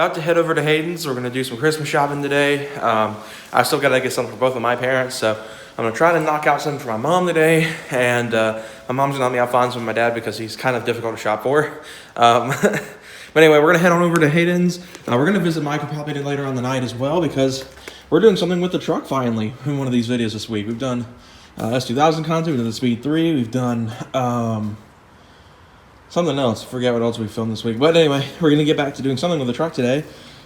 about to head over to Hayden's. We're going to do some Christmas shopping today. I still got to get something for both of my parents, so I'm going to try to knock out something for my mom today, and my mom's going to let me out find some with my dad because he's kind of difficult to shop for. But anyway, we're going to head on over to Hayden's. We're going to visit Michael probably later on the night as well because we're doing something with the truck finally in one of these videos this week. We've done S2000 content, we've done the Speed 3, we've done something else. Forget what else we filmed this week. But anyway, we're going to get back to doing something with the truck today.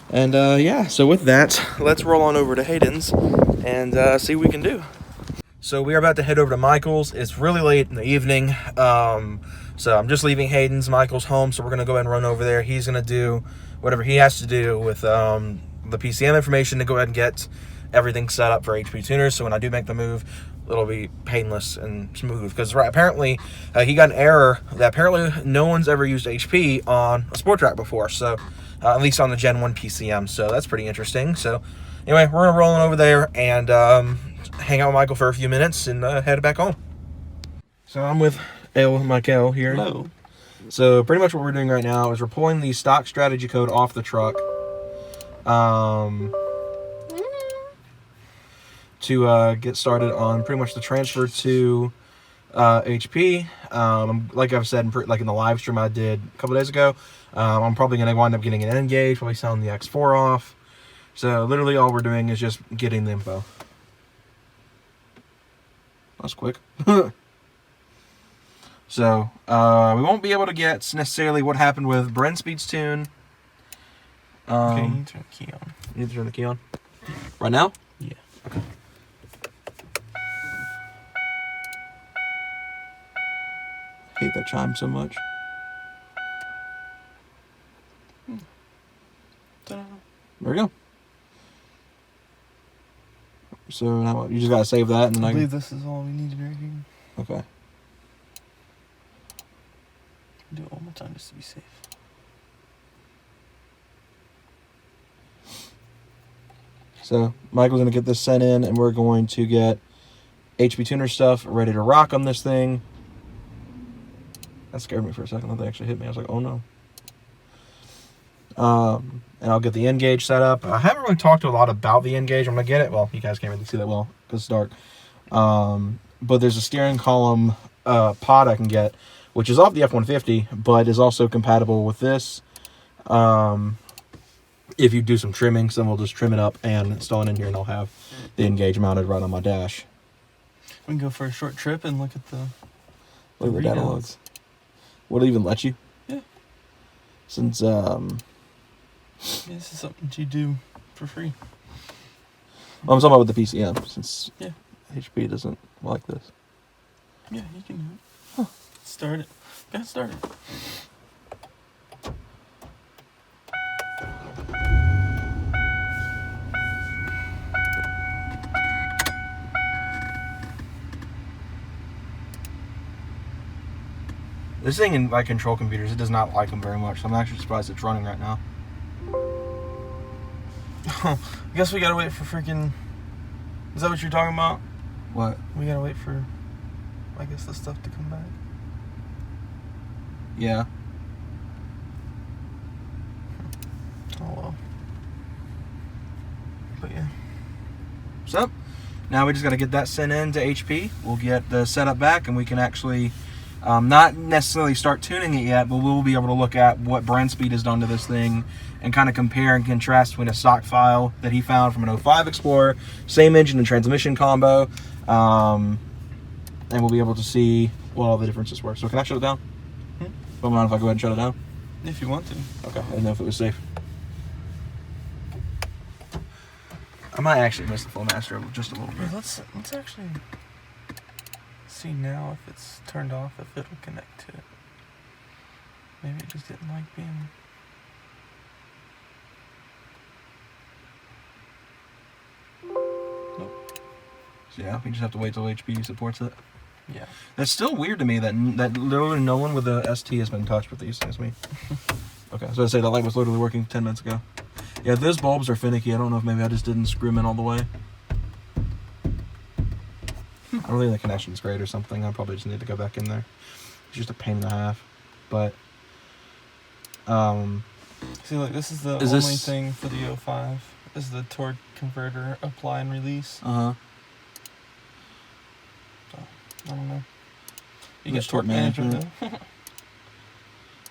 And yeah, so with that, let's roll on over to Hayden's and see what we can do. So we are about to head over to Michael's. It's really late in the evening. So I'm just leaving Hayden's. Michael's home, so we're going to go ahead and run over there. He's going to do whatever he has to do with the PCM information to go ahead and get everything set up for HP tuners. So when I do make the move, it'll be painless and smooth. Because apparently he got an error that apparently no one's ever used HP on a Sport Trac before. So at least on the Gen 1 PCM. So that's pretty interesting. So anyway, we're going to roll on over there and hang out with Michael for a few minutes and head back home. So I'm with Michael here. Hello. So pretty much what we're doing right now is we're pulling the stock strategy code off the truck to get started on pretty much the transfer to HP. Like I've said, like in the live stream I did a couple days ago, I'm probably going to wind up getting an N gauge, probably selling the X4 off. So literally all we're doing is just getting the info. That's quick. So, we won't be able to get necessarily what happened with Brent Speed's tune. Okay, you need to turn the key on. You need to turn the key on? Right now? Yeah. Okay. I hate that chime so much. Ta-da. There we go. So now you just gotta save that and then I believe this is all we needed right here. Okay. Do it one more time just to be safe. So Michael's gonna get this sent in, and we're going to get HP tuner stuff ready to rock on this thing. That scared me for a second. That they actually hit me. I was like, oh no. And I'll get the N gauge set up. I haven't really talked to a lot about the N gauge. I'm gonna get it. Well, you guys can't really see that well because it's dark. But there's a steering column pod I can get, which is off the F-150, but is also compatible with this. If you do some trimming, then we'll just trim it up and install it in here, and I'll have the N gauge mounted right on my dash. We can go for a short trip and look at the data logs. Will it even let you? Yeah. Since Yeah, this is something that you do for free. well, I'm talking about with the PCM, since Yeah. HP doesn't like this. Yeah, you can do it. Huh. Start it. Got started. This thing in like control computers, it does not like them very much. So I'm actually surprised it's running right now. I guess we gotta wait for freaking... Is that what you're talking about? What? We gotta wait for, I guess, the stuff to come back. Yeah. Oh well. But yeah. So now we just got to get that sent in to HP. We'll get the setup back, and we can actually not necessarily start tuning it yet, but we'll be able to look at what Brent Speed has done to this thing and kind of compare and contrast between a stock file that he found from an 05 Explorer, same engine and transmission combo, and we'll be able to see what all the differences were. So can I shut it down? Don't mind if I go ahead and shut it down? If you want to. Okay, I didn't know if it was safe. I might actually miss the full master just a little bit. Let's actually see now if it's turned off, if it'll connect to it. Maybe it just didn't like being... Nope. So yeah, we just have to wait till HP supports it. Yeah. That's still weird to me that literally no one with a ST has been touched with these things. Okay, so I say the light was literally working 10 minutes ago. Yeah, those bulbs are finicky. I don't know if maybe I just didn't screw them in all the way. I don't think the connection's great or something. I probably just need to go back in there. It's just a pain in the half. But See, look, this is the Is only this- thing for the 05. This is the torque converter apply and release. Uh-huh. I don't know. You There's get torque management though. I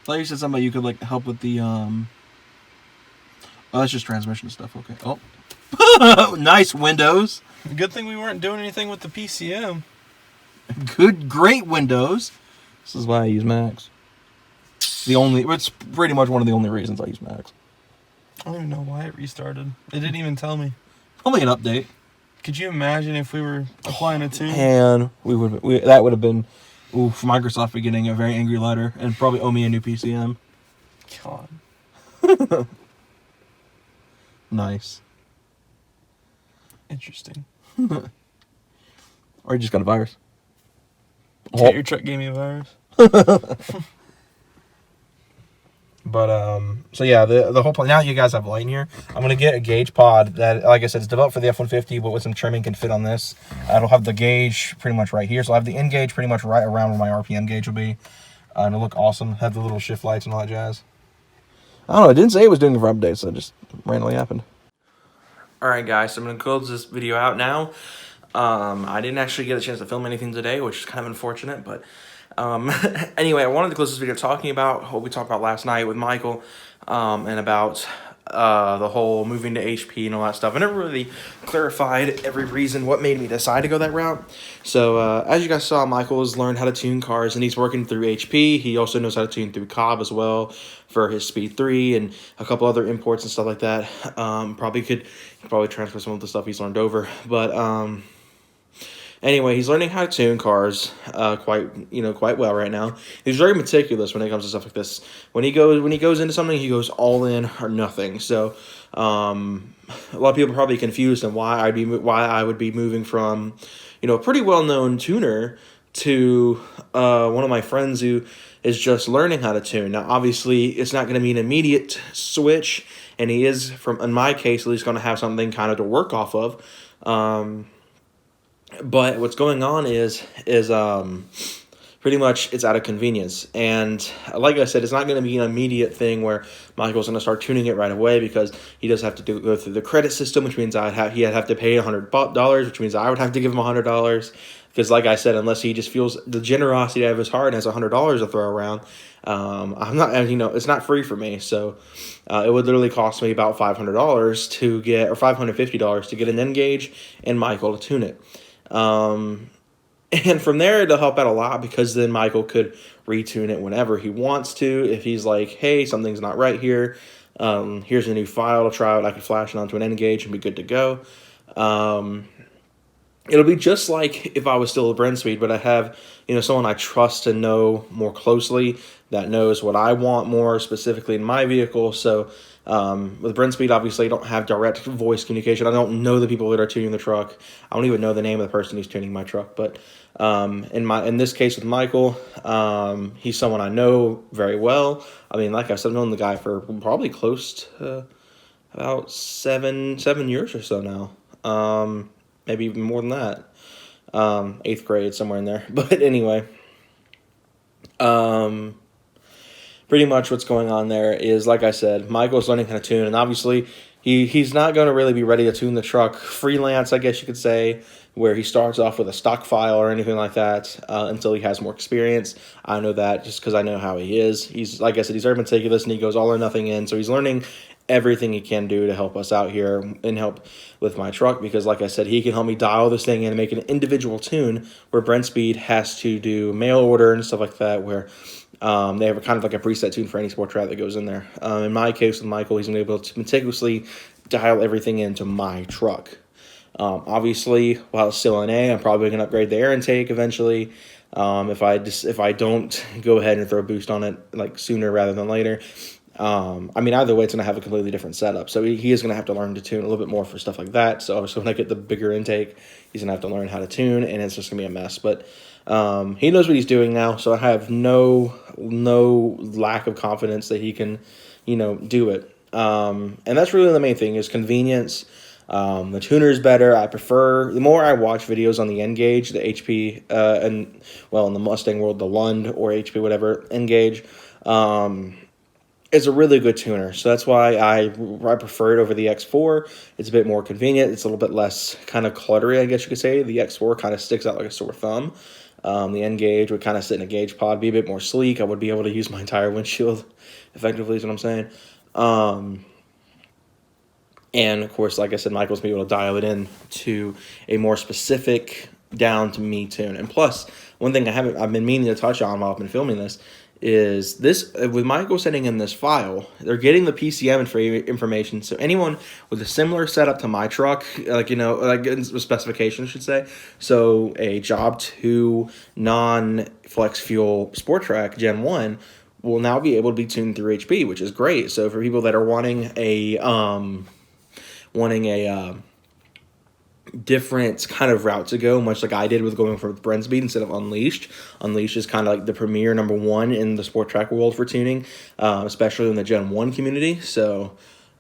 thought you said something you could like help with the Oh, that's just transmission stuff. Okay. Oh. Nice windows. Good thing we weren't doing anything with the PCM. Great windows. This is why I use Macs. It's pretty much one of the only reasons I use Macs. I don't even know why it restarted. It didn't even tell me. Probably an update. Could you imagine if we were applying a tune? And that would have been, oof, Microsoft be getting a very angry letter and probably owe me a new PCM. God. Nice. Interesting. Or you just got a virus. Yeah, your truck gave me a virus. But so yeah, the whole plan. Now you guys have light in here. I'm gonna get a gauge pod that, like I said, is developed for the F-150, but with some trimming can fit on this. It'll have the gauge pretty much right here, so I have the end gauge pretty much right around where my RPM gauge will be. And it'll look awesome. Have the little shift lights and all that jazz. I don't know. I didn't say it was doing it for updates, so it just randomly happened. All right, guys. So I'm gonna close this video out now. I didn't actually get a chance to film anything today, which is kind of unfortunate, but anyway, I wanted to close this video talking about what we talked about last night with Michael, and about the whole moving to HP and all that stuff. I never really clarified every reason what made me decide to go that route. So as you guys saw, Michael has learned how to tune cars, and he's working through HP. He also knows how to tune through Cobb as well for his Speed 3 and a couple other imports and stuff like that. Probably transfer some of the stuff he's learned over, but anyway, he's learning how to tune cars quite well right now. He's very meticulous when it comes to stuff like this. When he goes into something, he goes all in or nothing. So a lot of people are probably confused on why I would be moving from a pretty well-known tuner to one of my friends who is just learning how to tune. Now, obviously, it's not going to be an immediate switch, and he is, in my case, at least going to have something kind of to work off of. But what's going on is pretty much it's out of convenience. And like I said, it's not going to be an immediate thing where Michael's going to start tuning it right away, because he does have to go through the credit system, which means he'd have to pay $100, which means I would have to give him $100. Because like I said, unless he just feels the generosity out of his heart and has $100 to throw around, I'm not, it's not free for me. So it would literally cost me about $500 to get, or $550 to get an N gauge and Michael to tune it. And from there, it'll help out a lot, because then Michael could retune it whenever he wants to. If he's like, hey, something's not right here, here's a new file to try out, I could flash it onto an N gauge and be good to go. It'll be just like if I was still a Brent Speed, but I have, someone I trust to know more closely, that knows what I want more specifically in my vehicle. So with Brent Speed, obviously, I don't have direct voice communication. I don't know the people that are tuning the truck. I don't even know the name of the person who's tuning my truck. But in this case with Michael, he's someone I know very well. I mean, like I said, I've known the guy for probably close to about seven years or so now. Maybe even more than that. 8th grade, somewhere in there. But anyway, pretty much what's going on there is, like I said, Michael's learning how to tune, and obviously he's not going to really be ready to tune the truck freelance, I guess you could say, where he starts off with a stock file or anything like that until he has more experience. I know that just because I know how he is. He's, like I said, he's very meticulous, and he goes all or nothing in, so he's learning everything he can do to help us out here and help with my truck, because like I said, he can help me dial this thing in and make an individual tune, where Brent Speed has to do mail order and stuff like that, where they have kind of like a preset tune for any sport track that goes in there. In my case with Michael, he's going to be able to meticulously dial everything into my truck. Obviously, while it's still in A, I'm probably going to upgrade the air intake eventually. If I don't go ahead and throw a boost on it like sooner rather than later. I mean, either way, it's going to have a completely different setup. So he is going to have to learn to tune a little bit more for stuff like that. So when I get the bigger intake, he's going to have to learn how to tune, and it's just going to be a mess. But he knows what he's doing now, so I have no lack of confidence that he can, do it. And that's really the main thing, is convenience. The tuner is better. I prefer, the more I watch videos on the N gauge, the HP, in the Mustang world, the Lund or HP, whatever, N gauge, is a really good tuner. So that's why I prefer it over the X4. It's a bit more convenient. It's a little bit less kind of cluttery, I guess you could say. The X4 kind of sticks out like a sore thumb. The N gauge would kind of sit in a gauge pod, be a bit more sleek. I would be able to use my entire windshield effectively, is what I'm saying. And of course, like I said, Michael's be able to dial it in to a more specific down to me tune. And plus, one thing I've been meaning to touch on while I've been filming this is this with Michael sending in this file, they're getting the PCM information. So anyone with a similar setup to my truck, like, you know, like specification, I should say. So a Job 2 non-flex fuel Sport Trac Gen 1 will now be able to be tuned through HP, which is great. So for people that are wanting a different kind of route to go, much like I did with going for Brenspeed instead of Unleashed. Unleashed is kind of like the premier #1 in the Sport Trac world for tuning, especially in the Gen 1 community. So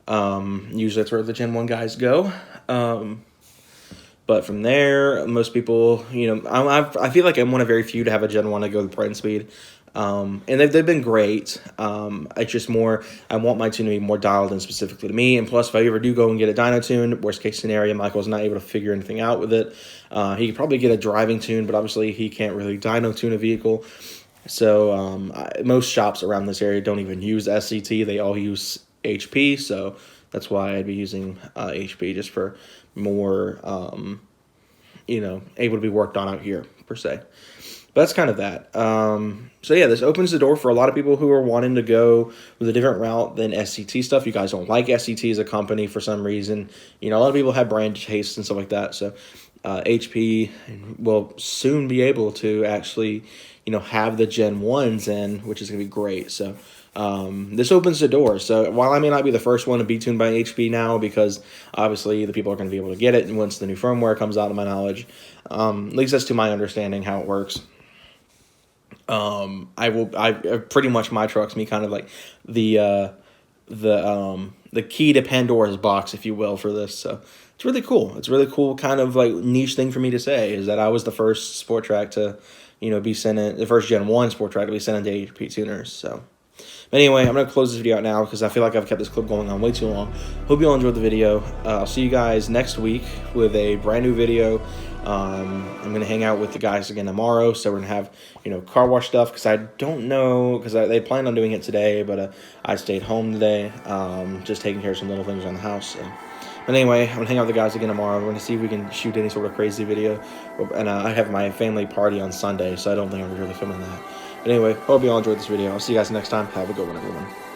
usually that's where the Gen 1 guys go. But from there, most people, you know, I feel like I'm one of very few to have a Gen 1 to go with Brenspeed. And they've been great. It's just more, I want my tune to be more dialed in specifically to me. And plus, if I ever do go and get a dyno tune, worst case scenario, Michael's not able to figure anything out with it. He could probably get a driving tune, but obviously he can't really dyno tune a vehicle. So most shops around this area don't even use SCT. They all use HP. So that's why I'd be using HP just for more, you know, able to be worked on out here, per se. But that's kind of that. So yeah, this opens the door for a lot of people who are wanting to go with a different route than SCT stuff. You guys don't like SCT as a company for some reason. You know, a lot of people have brand tastes and stuff like that. So HP will soon be able to actually, you know, have the Gen 1s in, which is going to be great. So this opens the door. So while I may not be the first one to be tuned by HP now, because obviously the people are going to be able to get it and once the new firmware comes out, of my knowledge, at least that's to my understanding how it works. I pretty much, my truck's me kind of like the key to Pandora's box, if you will, for this. So it's really cool. It's really cool, kind of like niche thing for me to say, is that I was the first Sport Trac to, you know, be sent in, the first Gen 1 Sport Trac to be sent into HP tuners. So anyway, I'm going to close this video out now because I feel like I've kept this clip going on way too long. Hope you all enjoyed the video. I'll see you guys next week with a brand new video. I'm going to hang out with the guys again tomorrow, so we're going to have, you know, car wash stuff, because I don't know, because they planned on doing it today, but I stayed home today, just taking care of some little things around the house. So. But anyway, I'm going to hang out with the guys again tomorrow. We're going to see if we can shoot any sort of crazy video, and I have my family party on Sunday, so I don't think I'm really filming that. But anyway, hope you all enjoyed this video. I'll see you guys next time. Have a good one, everyone.